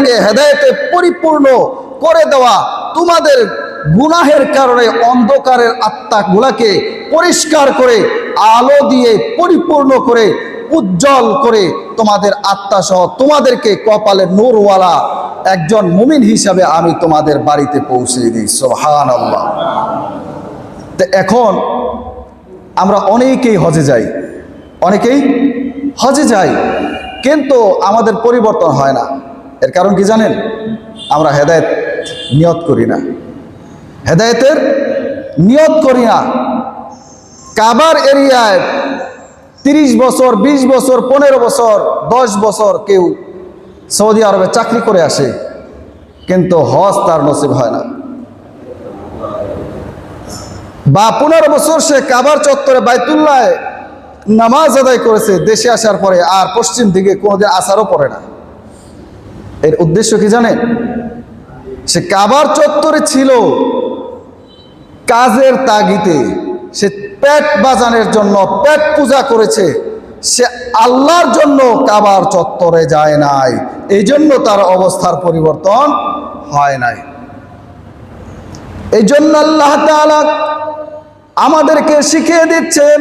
তোমাদেরকে হেদায়েতে পরিপূর্ণ করে দেওয়া, তোমাদের গুনাহের কারণে অন্ধকারের আত্মাগুলাকে পরিষ্কার করে আলো দিয়ে পরিপূর্ণ করে উজ্জ্বল করে তোমাদের আত্মা সহ তোমাদেরকে কপালে নূরওয়ালা একজন মুমিন হিসাবে আমি তোমাদের বাড়িতে পৌঁছে দিই। সুবহানাল্লাহ। তো এখন আমরা অনেকেই হজে যাই, কিন্তু আমাদের পরিবর্তন হয় না। এর কারণ কি জানেন? আমরা হেদায়েতের নিয়ত করি না। কাবার এরিয়ায় 30 বছর, 20 বছর, 15 বছর, 10 বছর কেউ সৌদি আরবে চাকরি করে আসে, কিন্তু হজ তার নসিব হয় না। বা 15 বছর সে কাবার চত্বরে বাইতুল্লাহে নামাজ আদায় করেছে, দেশে আসার পরে আর পশ্চিম দিকে কোনোদিন আসারও পড়ে না। এর উদ্দেশ্য কি জানেন? সে কাবার চত্বরে ছিল কাজের তাগিদে, সে পেট বাজানোর জন্য পেট পূজা করেছে, সে আল্লাহর জন্য কাবার চত্বরে যায় নাই, এই জন্য তার অবস্থার পরিবর্তন হয় নাই। এই জন্য আল্লাহ তাআলা আমাদেরকে শিখিয়ে দিচ্ছেন,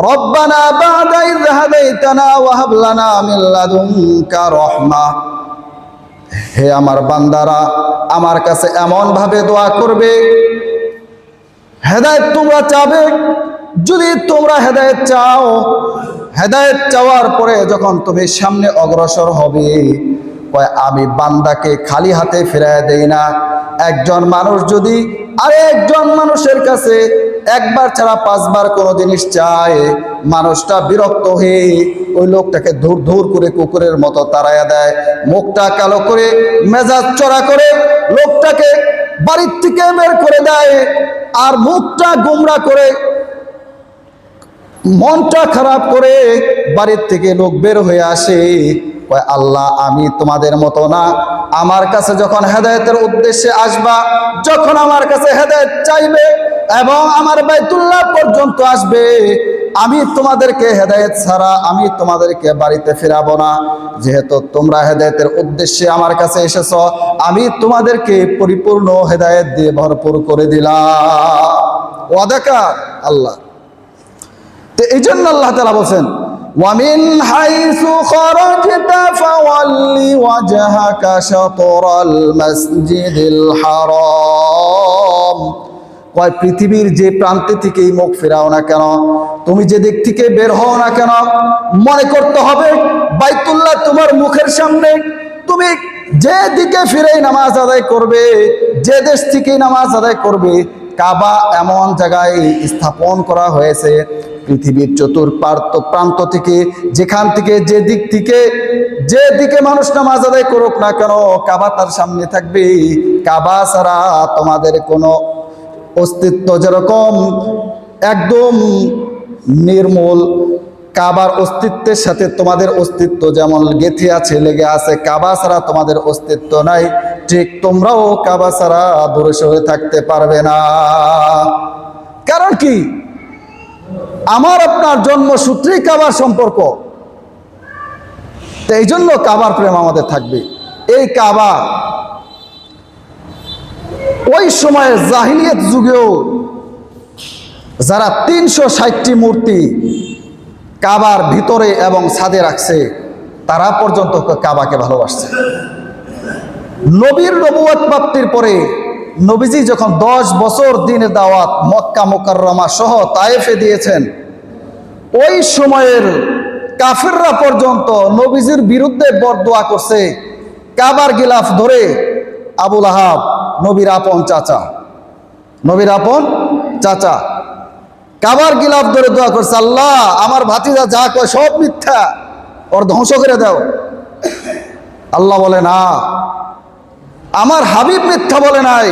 রব্বানা বা'দা ইয হাদাইতানা ওয়া হাব লানা মিন লাদুনকা রাহমা। হে আমার বান্দারা, আমার কাছে এমন ভাবে দোয়া করবে, হেদায়েত তোমরা চাবে। যদি তোমরা হেদায়েত চাও, হেদায়েত চাওয়ার পরে যখন তুমি সামনে অগ্রসর হবে, আমি বান্দাকে খালি হাতে ফিরায় দেই না। একজন মানুষ যদি আরেকজন মানুষের কাছে একবার ছাড়া 5 বার কোনো জিনিস চায়, মানুষটা বিরক্ত হয়ে ওই লোকটাকে ধুর ধুর করে কুকুরের মতো তাড়াইয়া দেয়, মুখটা কালো করে মেজাজ চড়া করে লোকটাকে বাড়ির থেকে বের করে দেয়, আর মুখটা গোমরা করে মনটা খারাপ করে বাড়ির থেকে লোক বের হয়ে আসে। আল্লাহ, আমি তোমাদের মতো না। আমার কাছে যখন হেদায়েতের উদ্দেশ্যে আসবা, যখন আমার কাছে হেদায়েত চাইবে এবং আমার বাইতুল্লাহ পর্যন্ত আসবে, আমি তোমাদেরকে হেদায়েত ছাড়া আমি তোমাদেরকে বাড়িতে ফিরাবো না। যেহেতু তোমরা হেদায়েতের উদ্দেশ্যে আমার কাছে এসেছো, আমি তোমাদেরকে পরিপূর্ণ হেদায়েত দিয়ে ভরপুর করে দিলাম। ওয়াদাকার আল্লাহ। তো এই জন্য আল্লাহ তাআলা বলছেন, وَمِنْ حَيْثُ خَرَجْتَ فَوَلِّ وَجْهَكَ شَطْرَ الْمَسْجِدِ الْحَرَامِ। কয় পৃথিবীর যে প্রান্তে থেকেই মুখ ফেরাও না কেন, তুমি যে দিক থেকে বের হও না কেন, মনে করতে হবে বাইতুল্লাহ তোমার মুখের সামনে। তুমি যে দিকে ফিরেই নামাজ আদায় করবে, যে দেশ থেকেই নামাজ আদায় করবে, কাবা এমন জায়গায় স্থাপন করা হয়েছে, পৃথিবীর প্রান্ত থেকে যেখান থেকে যে দিকে মানুষ নামাজ আদায় করুক না কেন, কাবা তার সামনে থাকবে। কাবা ছাড়া তোমাদের কোনো অস্তিত্ব যেরকম একদম নির্মূল, কাবার অস্তিত্বের সাথে তোমাদের অস্তিত্ব যেমন গেঁথে আছে, লেগে আছে, কাবা ছাড়া তোমাদের অস্তিত্ব নাই, ঠিক তোমরাও কাবা ছাড়া দূরে সরে থাকতে পারবে না। কারণ কি? আমার আপনার জন্মসূত্রেই কাবার সম্পর্ক। এই জন্য কাবার প্রেম আমাদের থাকবে। এই কাবা ওই সময়ে জাহিলিয়াত যুগেও যারা 360টি মূর্তি কাবার ভিতরে এবং ছাদে রাখছে, তারা পর্যন্ত কাবাকে ভালোবাসছে। নবীর নবুয়ত প্রাপ্তির পরে নবীজি যখন 10 বছর দিনের দাওয়াত মক্কা মুকাররমা সহ তায়েফে দিয়েছেন, ওই সময়ের কাফিররা পর্যন্ত নবীজির বিরুদ্ধে বরদোয়া করছে। কাবার গিলাফ ধরে আবু লাহাব, নবীর আপন চাচা কাবার গিলাফ ধরে দোয়া করছে, আল্লাহ আমার ভাতিজা যা কয় সব মিথ্যা, ওর ধ্বংস করে দাও। আল্লাহ বলে, না, আমার হাবিব মিথ্যা বলে নাই,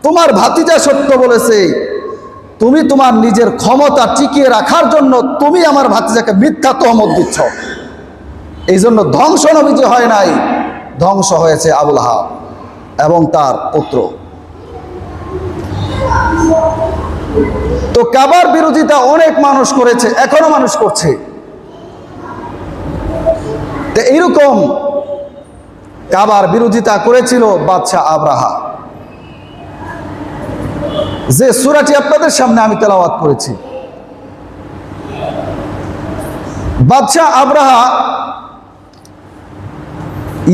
তোমার ভাতিজা সত্য বলেছে। তুমি তোমার নিজের ক্ষমতা টিকিয়ে রাখার জন্য তুমি আমার ভাতিজাকে মিথ্যা তহমত দিচ্ছ। এই জন্য ধ্বংস নবীজি হয় নাই, ধ্বংস হয়েছে আবু লাহাব এবং তার পুত্র। তো কাবার বিরোধিতা অনেক মানুষ করেছে, এখনো মানুষ করছে। তো কাবার বিরোধিতা করেছিল বাদশাহ আব্রাহা, যে সূরাটি আপনাদের সামনে আমি তেলাওয়াত করেছি। বাদশাহ আব্রাহা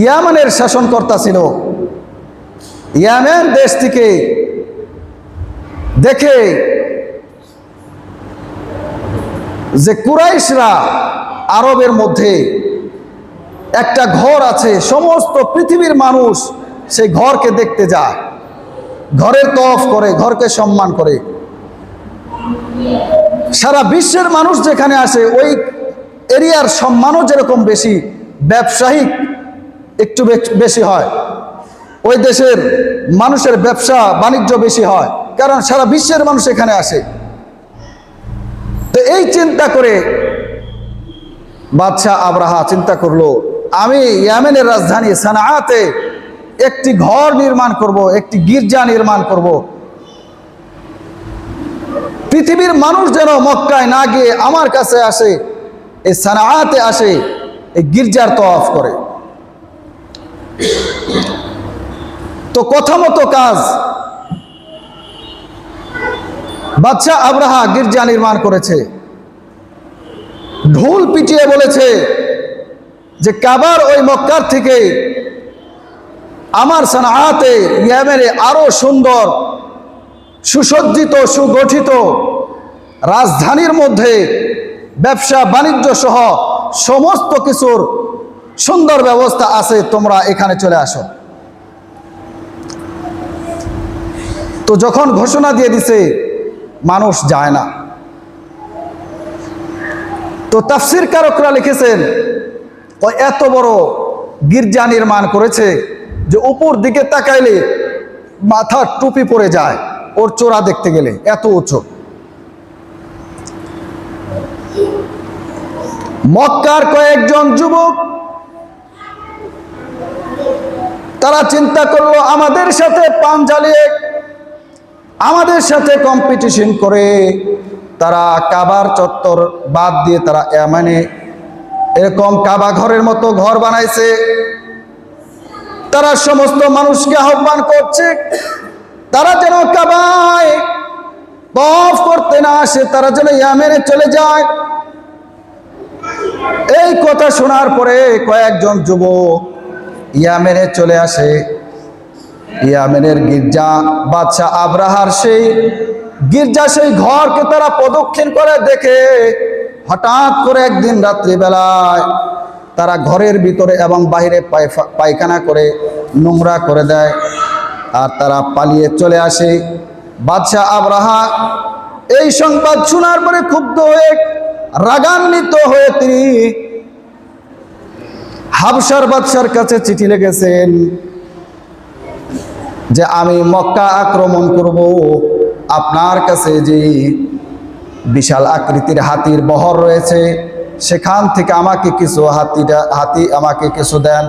ইয়ামানের শাসনকর্তা ছিল। ইয়ামেন দেশ থেকে দেখে যে কুরাইশরা আরবের মধ্যে একটা ঘর আছে, সমস্ত পৃথিবীর মানুষ সেই ঘরকে দেখতে যায়, ঘরের তওয়াফ করে, ঘরকে সম্মান করে। সারা বিশ্বের মানুষ যেখানে আসে ওই এরিয়ার সম্মানও যেরকম বেশি, ব্যবসায়িক একটু বেশি হয়, ওই দেশের মানুষের ব্যবসা বাণিজ্য বেশি হয়, কারণ সারা বিশ্বের মানুষ এখানে আসে। তো এই চিন্তা করে বাদশাহ আব্রাহা চিন্তা করলো, আমি ইয়ামেনের রাজধানী সানাআতে একটি ঘর নির্মাণ করব, একটি গির্জা নির্মাণ করব। পৃথিবীর মানুষ যেন মক্কায় না গিয়ে আমার কাছে আসে, এই সানাআতে আসে, এই গির্জার তওয়াফ করে। তো কথা মতো কাজ, বাদশাহ আব্রাহা গির্জা নির্মাণ করেছে। ঢোল পিটিয়ে বলেছে যে কাবার ওই মক্কার থেকে আমার সানাআতে ইয়ামেনে আরো সুন্দর, সুসজ্জিত, সুগঠিত রাজধানীর মধ্যে ব্যবসা বাণিজ্য সহ সমস্ত কিছুর সুন্দর ব্যবস্থা আছে, তোমরা এখানে চলে আসো। তো যখন ঘোষণা দিয়ে দিছে, মানুষ যায় না। তো তাফসীর কারকরা লিখেছেন, ও এত বড় গির্জা নির্মাণ করেছে যে উপর দিকে তাকাইলে মাথার টুপি পড়ে যায় ওর চূড়া দেখতে গেলে, এত উঁচু। মক্কার কয়েকজন যুবক তারা চিন্তা করলো, আমাদের সাথে পান জ্বালিয়ে, আমাদের সাথে কম্পিটিশন করে তারা কাবার চত্বর বাদ দিয়ে তারা ইয়ামানে এরকম কাবা ঘরের মতো ঘর বানাইছে। তারা সমস্ত মানুষকে আহ্বান করছে তারা যেন কাবায় তওয়াফ করতে না আসে, তারা যেন ইয়ামেনে চলে যায়। এই কথা শোনার পরে কয়েকজন যুবক ইয়ামেনে চলে আসে। ইয়ামেনের গির্জা, বাদশাহ আব্রাহার সেই গির্জা, সেই ঘরকে তারা প্রদক্ষিণ করে দেখে হঠাৎ করে একদিন রাত্রিবেলায় তারা ঘরের ভিতরে এবং বাইরে পায়খানা করে নোংরা করে দেয়, আর তারা পালিয়ে চলে আসে। বাদশাহ আব্রাহা এই সংবাদ শোনার পরে ক্ষুব্ধ হয়ে, রাগান্বিত হয়ে তিনি হাবশার বাদশার কাছে চিঠি লিখেছেন যে আমি মক্কা আক্রমণ করব, আপনার কাছে যে বিশাল আকৃতির হাতির বহর রয়েছে সেখান থেকে আমাকে কিছু হাতি আমাকে কিছু দেন,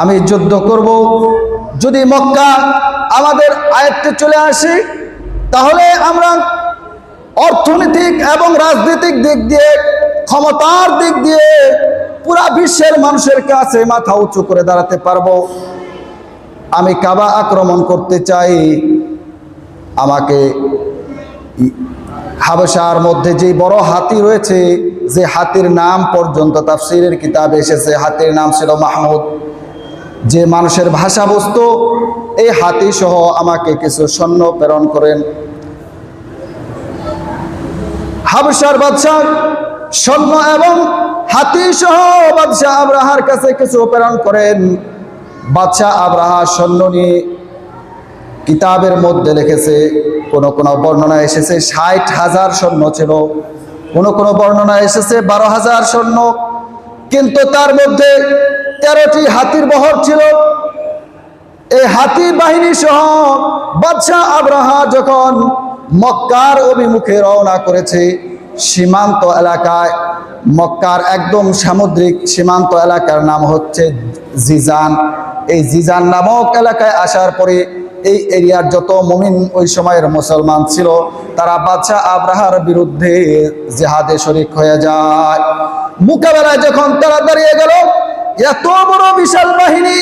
আমি যুদ্ধ করব। যদি মক্কা আমাদের আয়ত্তে চলে আসে তাহলে আমরা অর্থনৈতিক এবং রাজনৈতিক দিক দিয়ে, ক্ষমতার দিক দিয়ে পুরা বিশ্বের মানুষের কাছে মাথা উঁচু করে দাঁড়াতে পারবো। আমি কাবা আক্রমণ করতে চাই, আমাকে হাবশার মধ্যে যে বড় হাতি রয়েছে, যে হাতির নাম পর্যন্ত তাফসীরের কিতাবে এসেছে, হাতির নাম ছিল মাহমুদ, যে মানুষের ভাষা বস্তু, এই হাতি সহ আমাকে কিছু সৈন্য প্রেরণ করেন। হাবশার বাদশাহ সৈন্য এবং হাতি সহ বাদশাহ আব্রাহার কাছে কিছু প্রেরণ করেন। বাদশাহ আব্রাহা সৈন্য নিয়ে, কিতাবের মধ্যে লিখেছে, কোন কোন বর্ণনা এসেছে 60,000 সৈন্য ছিল, কোন কোন বর্ণনা এসেছে 12,000 সৈন্য, কিন্তু তার মধ্যে 13টি হাতির বহর ছিল। এই হাতি বাহিনী সহ বাদশাহ আব্রাহা যখন মক্কার অভিমুখে রওনা করেছে, সীমান্ত এলাকায়, মক্কার একদম সামুদ্রিক সীমান্ত এলাকার নাম হচ্ছে জিজান, এই জিজান নামক এলাকায় আসার পরে এই এরিয়ার যত মুমিন ওই সময়ের মুসলমান ছিল তারা বাদশাহ আব্রাহার বিরুদ্ধে জিহাদে শরীক হয়ে যায়। মোকাবেলায় যখন তারা দাঁড়িয়ে গেল, এত বড় বিশাল বাহিনী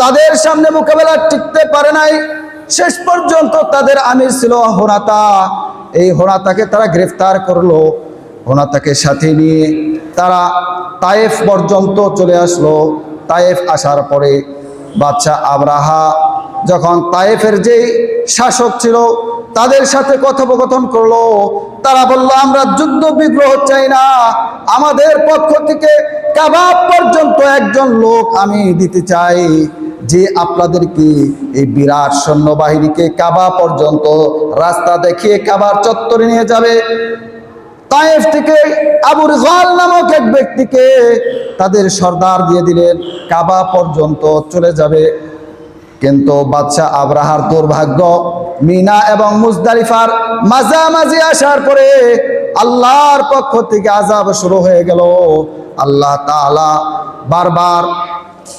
তাদের সামনে মোকাবেলা টিকতে পারে নাই। শেষ পর্যন্ত তাদের আমির ছিল হোনাতা। এই হোনাতাকে তারা গ্রেফতার করলো। হোনাতাকে সাথে নিয়ে তারা তায়েফ পর্যন্ত চলে আসলো। তায়েফ আসার পরে বাদশা আবরাহা যখন তায়েফের যে শাসক ছিল তাদের সাথে কথোপকথন করলো, তারা বলল, আমরা যুদ্ধ বিগ্রহ চাই না, আমাদের পক্ষ থেকে কাবা পর্যন্ত একজন লোক আমি দিতে চাই, যে আপনাদেরকে এই বিরাট সৈন্যবাহিনীকে কাবা পর্যন্ত রাস্তা দেখিয়ে কাবার চত্বরে নিয়ে যাবে। তায়েফ থেকে আবু রিগাল নামক এক ব্যক্তিকে তাদের সর্দার দিয়ে দিলেন, কাবা পর্যন্ত চলে যাবে। কিন্তু বাদশা আবরাহার দুর্ভাগ্য, মিনা এবং মুজদালিফার মাঝামাঝি আসার পরে আল্লাহর পক্ষ থেকে আযাব শুরু হয়ে গেল। আল্লাহ তাআলা বারবার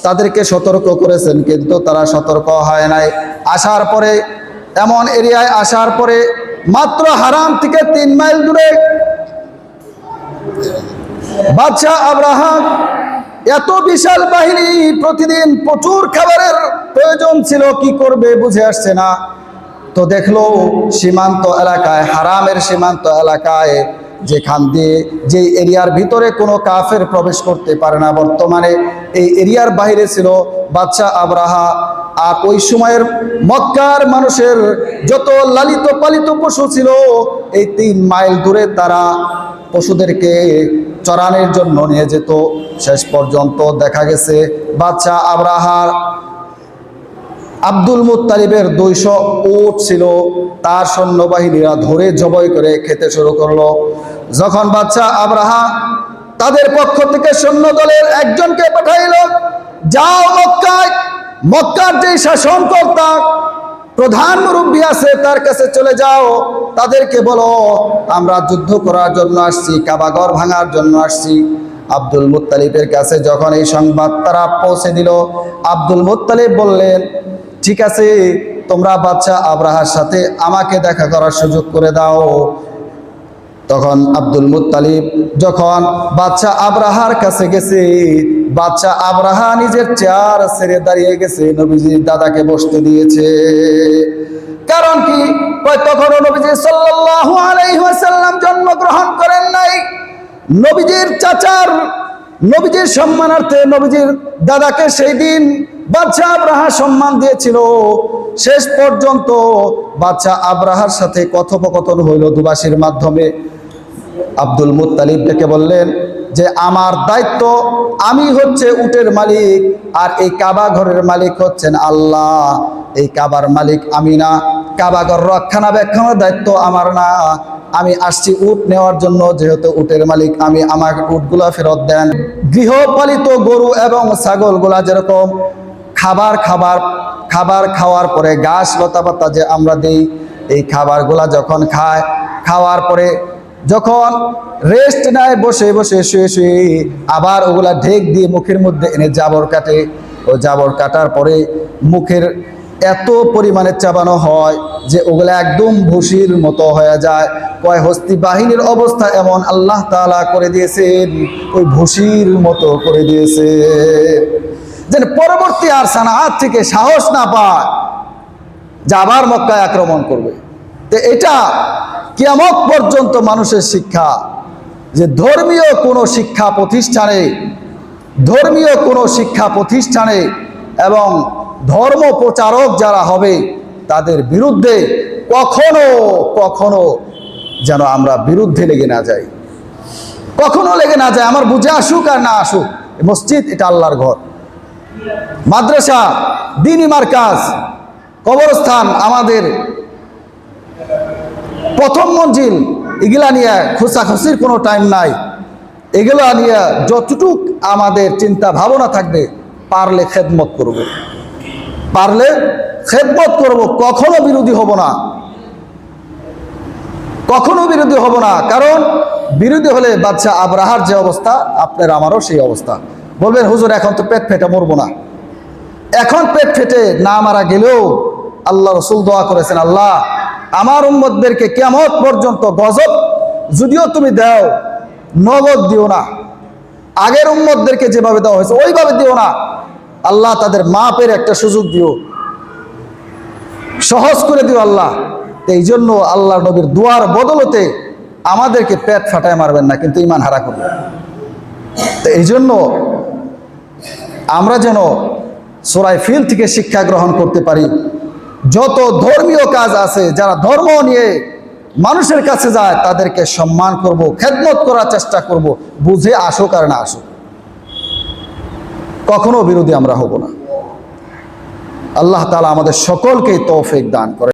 তাদেরকে সতর্ক করেছেন, কিন্তু তারা সতর্ক হয় নাই। আসার পরে এমন এরিয়ায় আসার পরে মাত্র হারাম থেকে 3 মাইল দূরে বাদশা আবরাহা এত বিশাল বাহিনী, প্রতিদিন প্রচুর খাবারের প্রয়োজন ছিল, কি করবে বুঝে আসছে না। তো দেখলো সীমান্ত এলাকায়, হারামের সীমান্ত এলাকায়, যেখান দিয়ে যে এরিয়ার ভিতরে কোনো কাফের প্রবেশ করতে পারে না, বর্তমানে এই এরিয়ার বাইরে ছিল বাদশা আবরাহা। আর ওই সময়ের মক্কার মানুষের যত লালিত পালিত পশু ছিল, এই 3 মাইল দূরে তারা পশুদেরকে চরানোর জন্য নিয়ে যেত। শেষ পর্যন্ত দেখা গেছে বাদশা আবরাহার আব্দুল মুত্তালিবের 200 উট ছিল, তার সৈন্যবাহিনীরা ধরে জবাই করে খেতে শুরু করলো। যখন বাদশা আবরাহা তাদের পক্ষ থেকে সৈন্য দলের একজনকে পাঠাইল, যাও মক্কায়, মক্কার যে শাসনকর্তা প্রধান মুরব্বী আছে তার কাছে চলে যাও, তাদেরকে বলো আমরা যুদ্ধ করার জন্য আসছি, কাবাঘর ভাঙার জন্য আসছি। আব্দুল মুত্তালিবের কাছে যখন এই সংবাদ তারা পৌঁছে দিল, আব্দুল মুত্তালিব বললেন, ঠিক আছে, তোমরা বাদশা আবরাহার সাথে আমাকে দেখা করার সুযোগ করে দাও। তখন আব্দুল মুত্তালিব যখন বাদশা আবরাহার কাছে গেছে, বাদশা আবরাহা নিজের চেয়ার ছেড়ে দাঁড়িয়ে গেছে, নবীজির দাদাকে বসতে দিয়েছে। কারণ কি, তখনও নবীজি সাল্লাল্লাহু আলাইহি ওয়াসাল্লাম জন্মগ্রহণ করেন নাই। নবীজির চাচার, নবীজির সম্মানার্থে নবীজির দাদাকে সেই দিন বাদশা আবরাহা সম্মান দিয়েছিল। শেষ পর্যন্ত বাদশা আবরাহার সাথে কথোপকথন হইল দুবাসীর মাধ্যমে। আব্দুল মুত্তালিব ডেকে বললেন যে আমার দায়িত্ব, আমি হচ্ছে উটের মালিক, আর এই কাবা ঘরের মালিক হচ্ছেন আল্লাহ। এই কাবার মালিক আমি না, কাবা ঘর রক্ষণাবেক্ষণের দায়িত্ব আমার না। আমি আসছি উট নেওয়ার জন্য, যেহেতু উটের মালিক আমি, আমার উটগুলা ফেরত দেন। গৃহপালিত গরু এবং ছাগলগুলা যেরকম খাবার খাওয়ার পরে ঘাস লতা পাতা যে আমরা দেই, এই খাবারগুলা যখন খায়, খাওয়ার পরে যখন রেস্ট নেয় বসে বসে শুয়ে শুয়ে, আবার ওগুলা ঢেক দিয়ে মুখের মধ্যে এনে জাবর কাটে। ও জাবর কাটার পরে মুখের এত পরিমাণে চাবানো হয় যে ওগুলা একদম ভুসির মতো হয়ে যায়। কয় হস্তি বাহিনীর অবস্থা এমন আল্লাহ তাআলা করে দিয়েছেন, ওই ভুসির মতো করে দিয়েছে, যেন পরবর্তী আর সানাআত থেকে সাহস না পায় যে আবার মক্কায় আক্রমণ করবে। তো এটা কিয়ামত পর্যন্ত মানুষের শিক্ষা, যে ধর্মীয় কোনো শিক্ষা প্রতিষ্ঠানে এবং ধর্ম প্রচারক যারা হবে তাদের বিরুদ্ধে কখনো যেন আমরা বিরুদ্ধে লেগে না যাই, কখনো লেগে না যায়। আমার বুঝে আসুক আর না আসুক, মসজিদ এটা আল্লাহর ঘর, মাদ্রাসা, দ্বীনি মারকাজ, কবরস্থান আমাদের প্রথম মঞ্জিল, এগুলা নিয়ে খোঁচাখুচির কোনো টাইম নাই। এগুলা নিয়ে যতটুক আমাদের চিন্তা ভাবনা থাকবে, পারলে খেদমত করব, কখনো বিরোধী হব না। কারণ বিরোধী হলে বাদশা আবরাহার যে অবস্থা, আপনার আমারও সেই অবস্থা। বলবেন হুজুর এখন তো পেট ফেটে মরবো না। এখন পেট ফেটে না মারা গেলেও আল্লাহ রাসূল দোয়া করেছেন, আল্লাহ আমার উম্মতদেরকে কিয়ামত পর্যন্ত গজব যদিও তুমি দাও, নগদ দিও না, আগের উম্মতদেরকে যেভাবে দেওয়া হয়েছে ওইভাবে দিও না। আল্লাহ তাদের মাপের একটা সুযোগ দিও, সহজ করে দিও আল্লাহ। এই জন্য আল্লাহ নবীর দুয়ার বদলতে আমাদেরকে পেট ফাটায় মারবেন না, কিন্তু ঈমান হারা করবেন। তো এই জন্য আমরা যেন সূরা ফিল থেকে শিক্ষা গ্রহণ করতে পারি। যত ধর্মীয় কাজ আছে, যারা ধর্ম নিয়ে মানুষের কাছে যায় তাদেরকে সম্মান করব, খেদমত করার চেষ্টা করব, বুঝে আসুক আর না আসুক, কখনো বিরোধী আমরা হব না। আল্লাহ তাআলা আমাদের সকলকেই তৌফিক দান করেন।